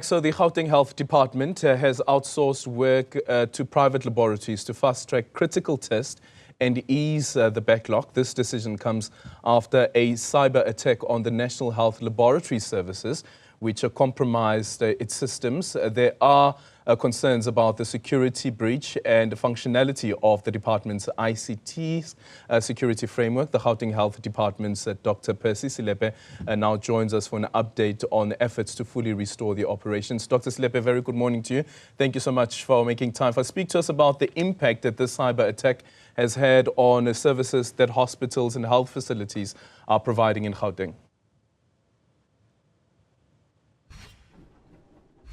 So the Gauteng Health Department has outsourced work to private laboratories to fast-track critical tests and ease the backlog. This decision comes after a cyber attack on the National Health Laboratory Services, which compromised its systems. There are concerns about the security breach and the functionality of the department's ICT security framework. The Gauteng Health Department's Dr Percy Selepe now joins us for an update on efforts to fully restore the operations. Dr Selepe, very good morning to you. Thank you so much for making time. Speak to us about the impact that this cyber attack has had on services that hospitals and health facilities are providing in Gauteng.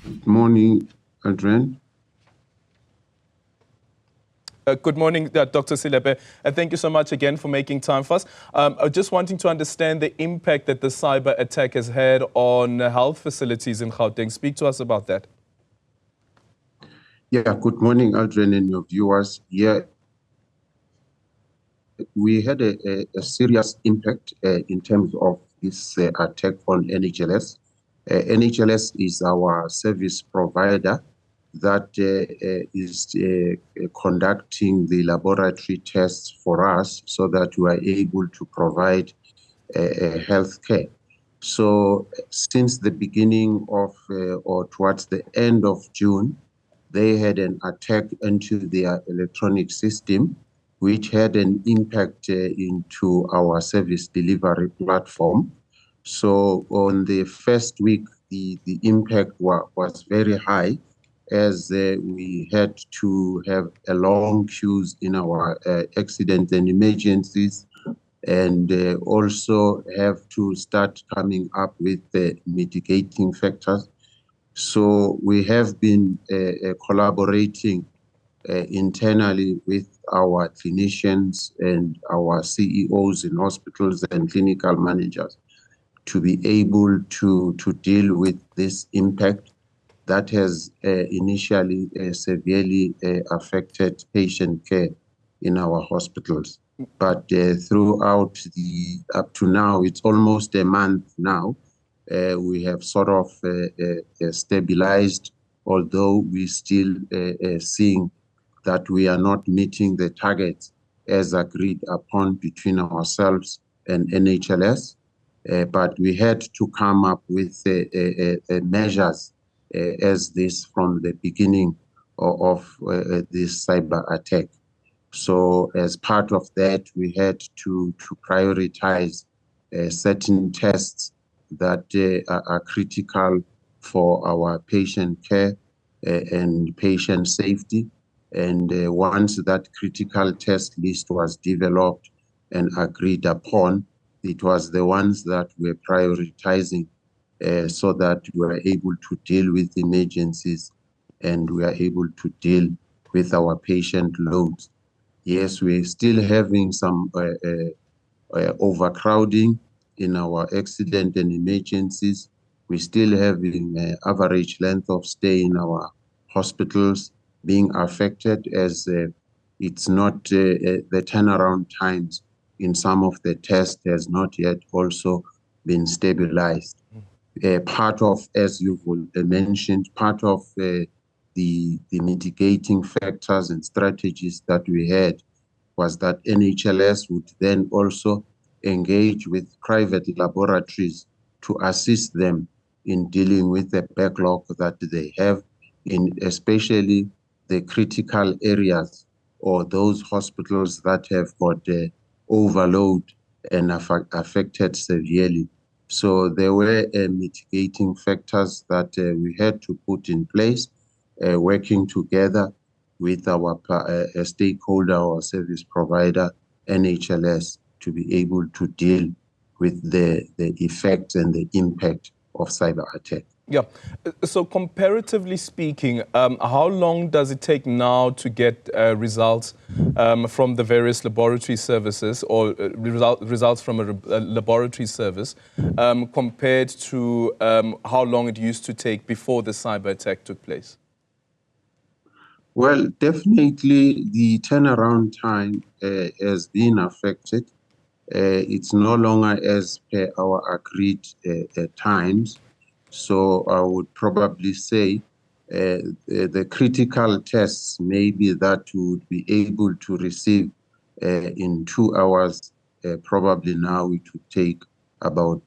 Good morning, Adrian. Good morning, Dr. Selepe. Thank you so much again for making time for us. Just wanting to understand the impact that the cyber attack has had on health facilities in Gauteng. Speak to us about that. Yeah, good morning, Adrian, and your viewers. Yeah, we had a serious impact in terms of this attack on NHLS. NHLS is our service provider that is conducting the laboratory tests for us so that we are able to provide health care. So since the beginning of or towards the end of June, they had an attack into their electronic system, which had an impact into our service delivery platform. So on the first week, the impact was very high, as we had to have a long queues in our accident and emergencies, and also have to start coming up with mitigating factors. So we have been collaborating internally with our clinicians and our CEOs in hospitals and clinical managers to be able to deal with this impact that has initially severely affected patient care in our hospitals. But throughout up to now, it's almost a month now, we have sort of stabilized, although we still seeing that we are not meeting the targets as agreed upon between ourselves and NHLS. But we had to come up with measures as this from the beginning of this cyber attack. So as part of that, we had to prioritize certain tests that are critical for our patient care and patient safety. And once that critical test list was developed and agreed upon, it was the ones that we're prioritizing so that we are able to deal with emergencies and we are able to deal with our patient loads. Yes, we're still having some overcrowding in our accident and emergencies. We're still having average length of stay in our hospitals being affected, as it's not the turnaround times in some of the tests has not yet also been stabilized. Part of, as you've mentioned, part of the mitigating factors and strategies that we had was that NHLS would then also engage with private laboratories to assist them in dealing with the backlog that they have, in especially the critical areas or those hospitals that have got overload and affected severely. So there were mitigating factors that we had to put in place, working together with our stakeholder or service provider, NHLS, to be able to deal with the effects and the impact of cyber attack. Yeah. So comparatively speaking, how long does it take now to get results from the various laboratory services or results from a laboratory service compared to how long it used to take before the cyber attack took place? Well, definitely the turnaround time has been affected. It's no longer as per our agreed times. So I would probably say the critical tests maybe that would be able to receive in 2 hours, probably now it would take about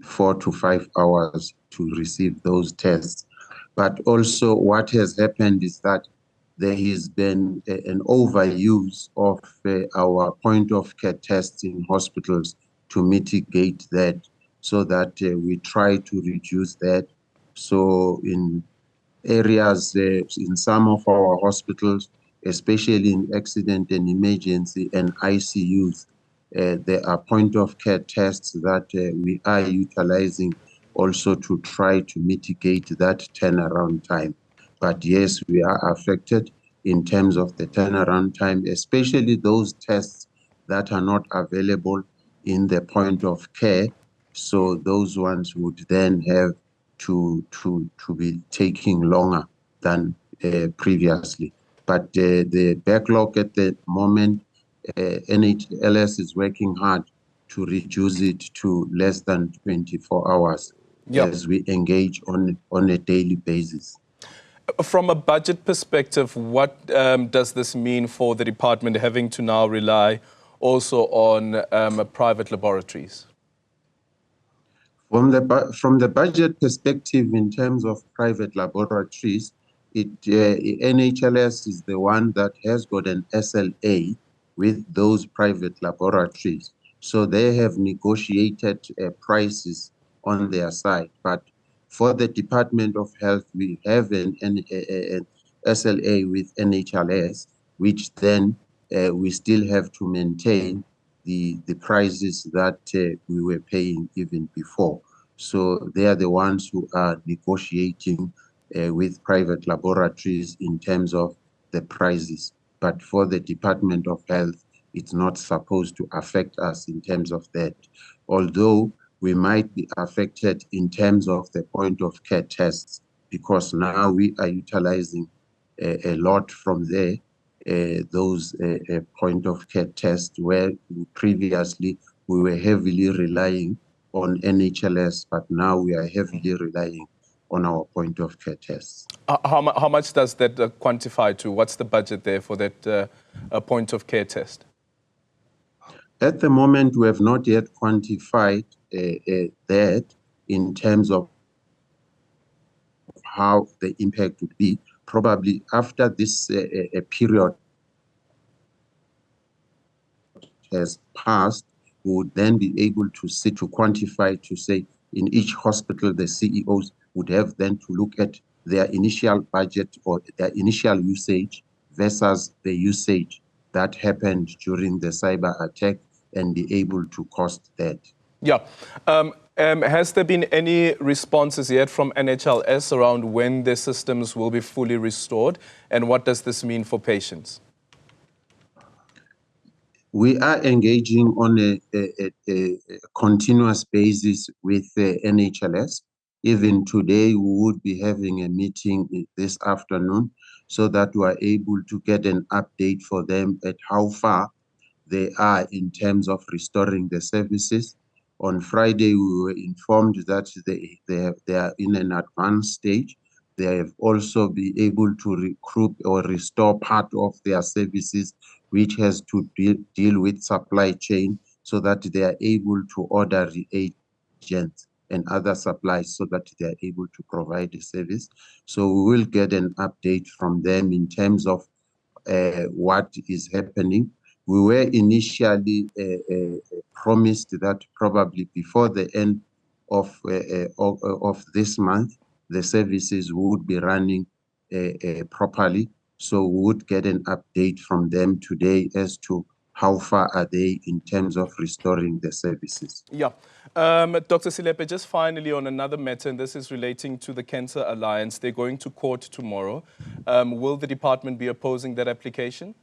4 to 5 hours to receive those tests. But also what has happened is that there has been an overuse of our point of care tests in hospitals to mitigate that, so that we try to reduce that. So in areas, in some of our hospitals, especially in accident and emergency and ICUs, there are point of care tests that we are utilizing also to try to mitigate that turnaround time. But yes, we are affected in terms of the turnaround time, especially those tests that are not available in the point of care. So those ones would then have to be taking longer than previously. But the backlog at the moment, NHLS is working hard to reduce it to less than 24 hours as we engage on a daily basis. From a budget perspective, what does this mean for the department having to now rely also on private laboratories? From the budget perspective, in terms of private laboratories, NHLS is the one that has got an SLA with those private laboratories. So they have negotiated prices on their side. But for the Department of Health, we have an SLA with NHLS, which then we still have to maintain the prices that we were paying even before. So they are the ones who are negotiating with private laboratories in terms of the prices. But for the Department of Health, it's not supposed to affect us in terms of that. Although we might be affected in terms of the point of care tests, because now we are utilizing a lot from there, those point of care tests, where previously we were heavily relying on NHLS, but now we are heavily relying on our point of care tests. How much does that quantify to? What's the budget there for that point of care test? At the moment, we have not yet quantified that in terms of how the impact would be. Probably after this period has passed, we would then be able to sit to quantify, to say in each hospital, the CEOs would have then to look at their initial budget or their initial usage versus the usage that happened during the cyber attack and be able to cost that. Yeah. Has there been any responses yet from NHLS around when the systems will be fully restored, and what does this mean for patients? We are engaging on a continuous basis with NHLS. Even today, we would be having a meeting this afternoon so that we are able to get an update for them at how far they are in terms of restoring the services. On Friday, we were informed that they are in an advanced stage. They have also been able to recruit or restore part of their services, which has to deal with supply chain, so that they are able to order reagents and other supplies so that they are able to provide the service. So we will get an update from them in terms of what is happening. We were initially promised that probably before the end of this month, the services would be running properly. So we would get an update from them today as to how far are they in terms of restoring the services. Yeah. Dr. Selepe, just finally on another matter, and this is relating to the Cancer Alliance. They're going to court tomorrow. Will the department be opposing that application?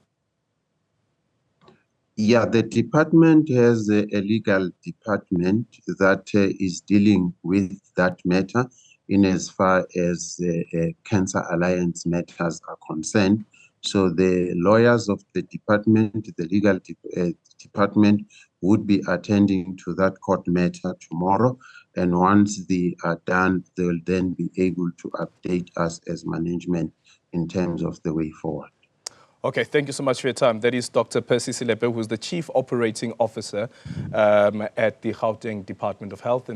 Yeah, the department has a legal department that is dealing with that matter in as far as Cancer Alliance matters are concerned. So the lawyers of the department, the legal department, would be attending to that court matter tomorrow. And once they are done, they'll then be able to update us as management in terms of the way forward. Okay, thank you so much for your time. That is Dr. Percy Selepe, who's the Chief Operating Officer at the Gauteng Department of Health.